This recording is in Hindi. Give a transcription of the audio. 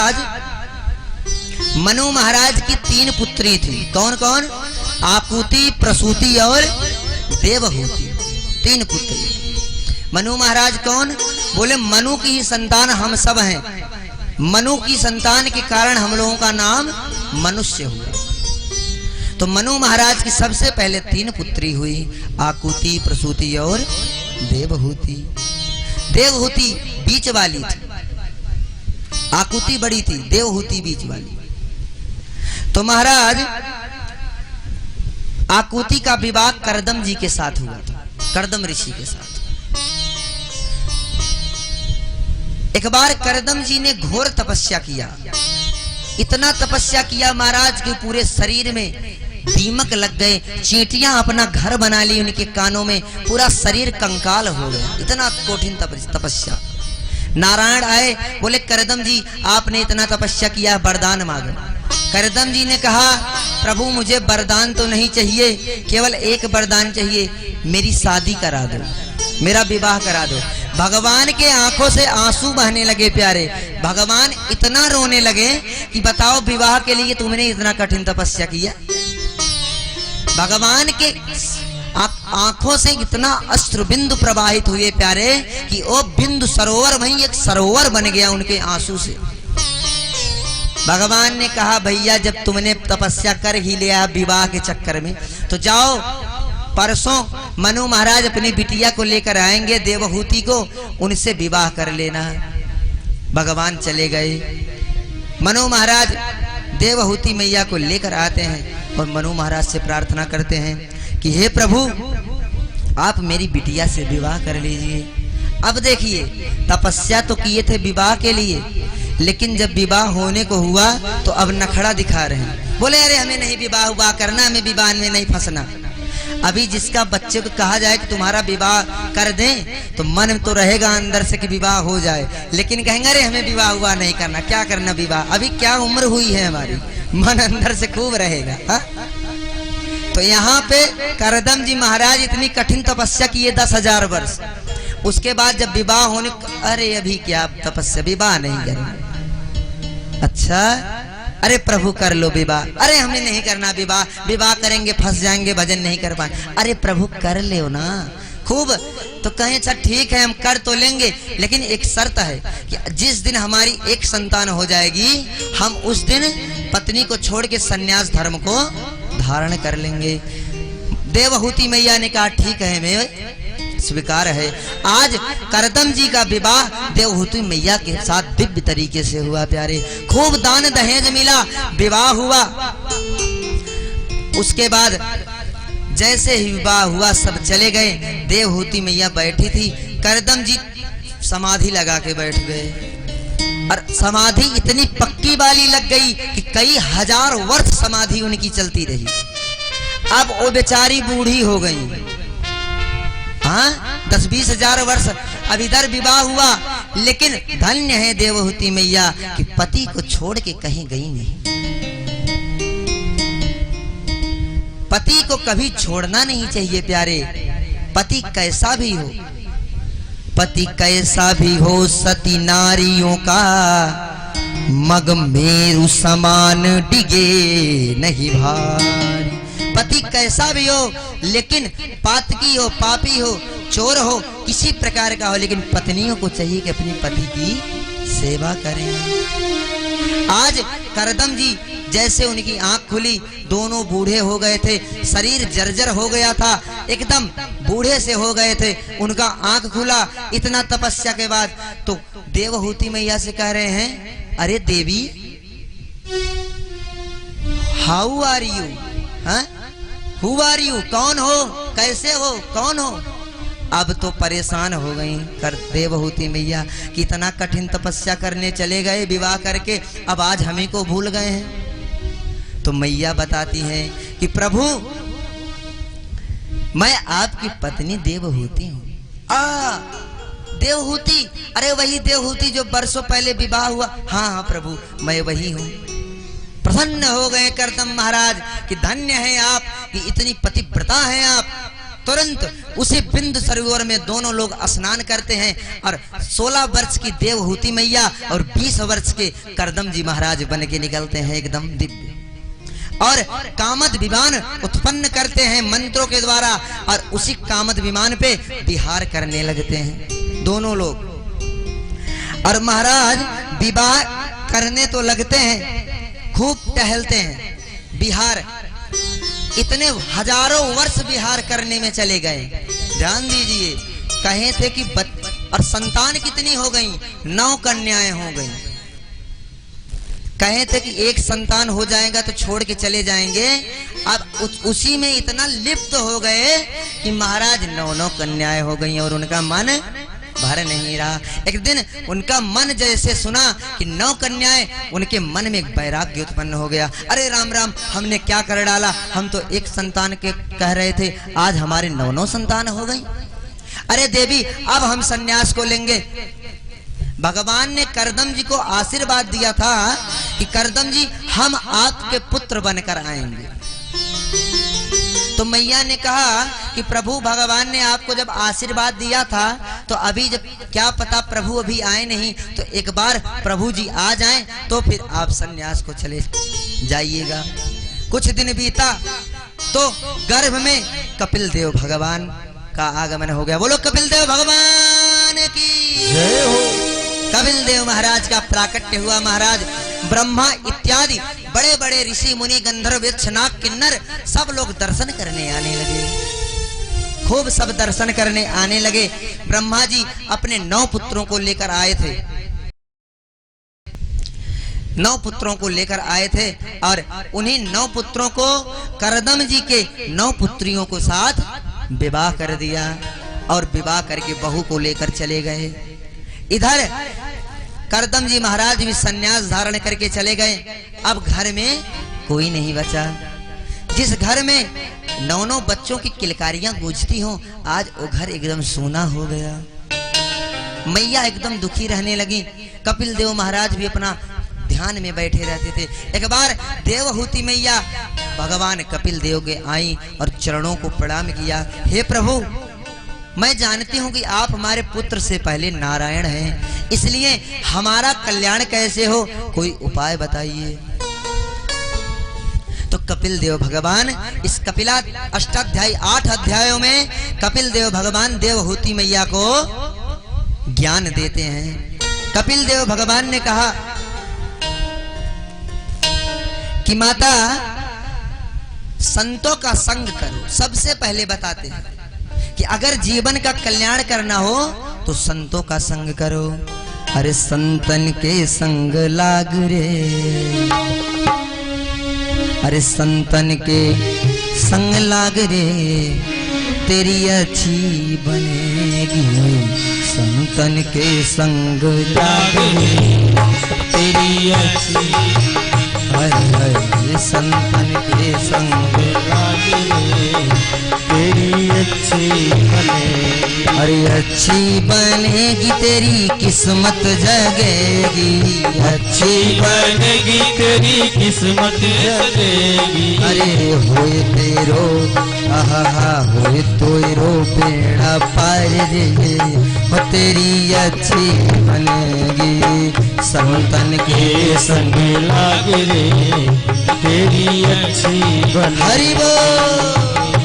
आज मनु महाराज की 3 पुत्री थी। कौन कौन? आकुति, प्रसूति और देवहूति। 3 पुत्री। मनु महाराज कौन? बोले मनु की ही संतान हम सब हैं। मनु की संतान के कारण हम लोगों का नाम मनुष्य हुआ। तो मनु महाराज की सबसे पहले 3 पुत्री हुई, आकुति, प्रसूति और देवहूति। देवहूति बीच वाली थी, आकुति बड़ी थी, देवहूति बीच वाली। तो महाराज आकुति का विवाह करदम जी के साथ हुआ था, करदम ऋषि के साथ। एक बार करदम जी ने घोर तपस्या किया, इतना तपस्या किया महाराज के पूरे शरीर में दीमक लग गए, चींटियां अपना घर बना ली उनके कानों में, पूरा शरीर कंकाल हो गया। इतना कठिन तपस्या। नारायण आए, बोले करदम जी आपने इतना तपस्या किया, वरदान मांगो। करदम जी ने कहा प्रभु मुझे वरदान तो नहीं चाहिए, केवल एक वरदान चाहिए, मेरी शादी करा दो, मेरा विवाह करा दो। भगवान के आंखों से आंसू बहने लगे प्यारे। भगवान इतना रोने लगे कि बताओ विवाह के लिए तुमने इतना कठिन तपस्या किया। भगवान के आंखों से इतना अश्रु बिंदु प्रवाहित हुए प्यारे कि वो बिंदु सरोवर वहीं एक सरोवर बन गया उनके आंसू से। भगवान ने कहा भैया जब तुमने तपस्या कर ही लिया विवाह के चक्कर में, तो जाओ परसों मनु महाराज अपनी बिटिया को लेकर आएंगे, देवहूति को, उनसे विवाह कर लेना। भगवान चले गए। मनु महाराज देवहूति मैया को लेकर आते हैं और मनु महाराज से प्रार्थना करते हैं कि हे प्रभु आप मेरी बिटिया से विवाह कर लीजिए। अब देखिए तपस्या तो किए थे विवाह के लिए, लेकिन जब विवाह होने को हुआ तो अब नखड़ा दिखा रहे हैं। बोले अरे हमें नहीं विवाह करना, हमें विवाह में नहीं फंसना। अभी जिसका बच्चे को कहा जाए कि तुम्हारा विवाह कर दें तो मन तो रहेगा अंदर से कि विवाह हो जाए, लेकिन कहेंगे अरे हमें विवाह नहीं करना, क्या करना विवाह, अभी क्या उम्र हुई है हमारी, मन अंदर से खूब रहेगा। हा? तो यहाँ पे करदम जी महाराज इतनी कठिन तपस्या किए 10,000 वर्ष। उसके बाद जब विवाह होने, अरे अभी क्या तपस्या, विवाह नहीं करेंगे। अच्छा अरे प्रभु कर लो विवाह, अरे हमें नहीं करना विवाह, विवाह करेंगे फंस जाएंगे, भजन नहीं कर पाए। अरे प्रभु कर ले ना खूब। तो कहें अच्छा ठीक है हम कर तो लेंगे, लेकिन एक शर्त है कि जिस दिन हमारी एक संतान हो जाएगी हम उस दिन पत्नी को छोड़ के सन्यास धर्म को धारण कर लेंगे। देवहूति मैया ने कहा ठीक है मैं स्वीकार है। आज करदम जी का विवाह देवहूति मैया के साथ दिव्य तरीके से हुआ प्यारे। खूब दान दहेज मिला, विवाह हुआ। उसके बाद जैसे ही विवाह हुआ सब चले गए, देवहूति मैया बैठी थी, करदम जी समाधि लगा के बैठ गए। और समाधि इतनी पक्की वाली लग गई कि कई हजार वर्ष समाधि उनकी चलती रही। अब वो बेचारी बूढ़ी हो गई, हाँ 10-20 हजार वर्ष। अब इधर विवाह हुआ, लेकिन धन्य है देवहूति मैया कि पति को छोड़ के कहीं गई नहीं। पति को कभी छोड़ना नहीं चाहिए प्यारे। पति कैसा भी हो, पति कैसा भी हो, सती नारियों का मग मेरु समान डिगे नहीं भारी। पति कैसा भी हो, लेकिन पातकी हो, पापी हो, चोर हो, किसी प्रकार का हो, लेकिन पत्नियों को चाहिए कि अपनी पति की सेवा करें। आज करदम जी जैसे उनकी आंख खुली, दोनों बूढ़े हो गए थे, शरीर जर्जर हो गया था, एकदम बूढ़े से हो गए थे। उनका आंख खुला इतना तपस्या के बाद। तो देवहूति मैया से कह रहे हैं अरे देवी how are you, who are you, कौन हो, कैसे हो, कौन हो। अब तो परेशान हो गई कर देवहूति मैया कि इतना कठिन तपस्या करने चले गए विवाह करके, अब आज हमें को भूल गए हैं। तो मैया बताती हैं कि प्रभु मैं आपकी पत्नी देवहूति हूँ। देवहूति, अरे वही देवहूति जो बरसों पहले विवाह हुआ। हाँ हाँ प्रभु मैं वही हूँ। प्रसन्न हो गए करदम महाराज कि धन्य है आप कि इतनी पतिव्रता है आप। तुरंत उसी बिंदु सरोवर में दोनों लोग स्नान करते हैं और 16 वर्ष की देवहूति मैया और 20 वर्ष के करदम जी महाराज बन के निकलते हैं एकदम दिव्य, और कामद विमान उत्पन्न करते हैं मंत्रों के द्वारा, और उसी कामद विमान पे विहार करने लगते हैं दोनों लोग। और महाराज विवाह करने तो लगते हैं, खूब टहलते हैं, विहार इतने हजारों वर्ष विहार करने में चले गए। ध्यान दीजिए, कहे थे कि और संतान कितनी हो गई, 9 कन्याएं हो गई। कहे थे कि एक संतान हो जाएगा तो छोड़ के चले जाएंगे, अब उसी में इतना लिप्त हो गए कि महाराज 9 कन्याएं हो गई और उनका मन भर नहीं रहा। एक दिन उनका मन जैसे सुना कि 9 कन्याएं, उनके मन में एक वैराग्य उत्पन्न हो गया। अरे राम राम, हमने क्या कर डाला, हम तो एक संतान के कह रहे थे, आज हमारे 9 संतान हो गई। अरे देवी, अब हम सन्यास को लेंगे। भगवान ने करदम जी को आशीर्वाद दिया था कि करदम जी हम आपके पुत्र बनकर आएंगे। तो मैया ने कहा कि प्रभु, भगवान ने आपको जब आशीर्वाद दिया था तो अभी जब क्या पता प्रभु अभी आए नहीं, तो एक बार प्रभु जी आ जाएं तो फिर आप सन्यास को चले जाइएगा। कुछ दिन बीता तो गर्भ में कपिल देव भगवान का आगमन हो गया। बोलो कपिल देव भगवान की जय हो। कपिल देव महाराज का प्राकट्य हुआ। महाराज ब्रह्मा इत्यादि बड़े बड़े ऋषि मुनि गंधर्व यक्ष नाग किन्नर सब लोग दर्शन करने आने लगे, खूब सब दर्शन करने आने लगे। ब्रह्मा जी अपने 9 पुत्रों को लेकर आए थे, 9 पुत्रों को लेकर आए थे, और उन्हीं 9 पुत्रों को करदम जी के 9 पुत्रियों को साथ विवाह कर दिया, और विवाह करके बहू को लेकर चले गए। इधर करदम जी महाराज भी सन्यास धारण करके चले गए। अब घर में कोई नहीं बचा। जिस घर में 9 बच्चों की किलकारियां गूंजती हों, आज वो घर एकदम सूना हो गया। मैया एकदम दुखी रहने लगी। कपिल देव महाराज भी अपना ध्यान में बैठे रहते थे। एक बार देवहूति मैया भगवान कपिल देव के आई और चरणों को प्रणाम किया। हे प्रभु, मैं जानती हूँ कि आप हमारे पुत्र से पहले नारायण हैं, इसलिए हमारा कल्याण कैसे हो, कोई उपाय बताइए। तो कपिल देव भगवान इस कपिला अष्टाध्यायी 8 अध्यायों में कपिल देव भगवान देवहूति मैया को ज्ञान देते हैं। कपिल देव भगवान ने कहा कि माता, संतों का संग करो। सबसे पहले बताते हैं कि अगर जीवन का कल्याण करना हो तो संतों का संग करो। अरे संतन के संग लाग रे, अरे संतन के संग लाग रे, तेरी अच्छी बनेगी। संतन के संग लाग रे, तेरी अच्छी, अरे संतन के संग लाग रे, तेरी अच्छी बनेगी। अरे अच्छी बनेगी तेरी किस्मत जगेगी, अच्छी बनेगी तेरी किस्मत जगेगी। अरे होए तेरो आहा होए तोरो बेड़ा पार रे, हो तेरी अच्छी बनेगी। संतन के संग लाग रे, तेरी अच्छी बनेगी। हरि बोल।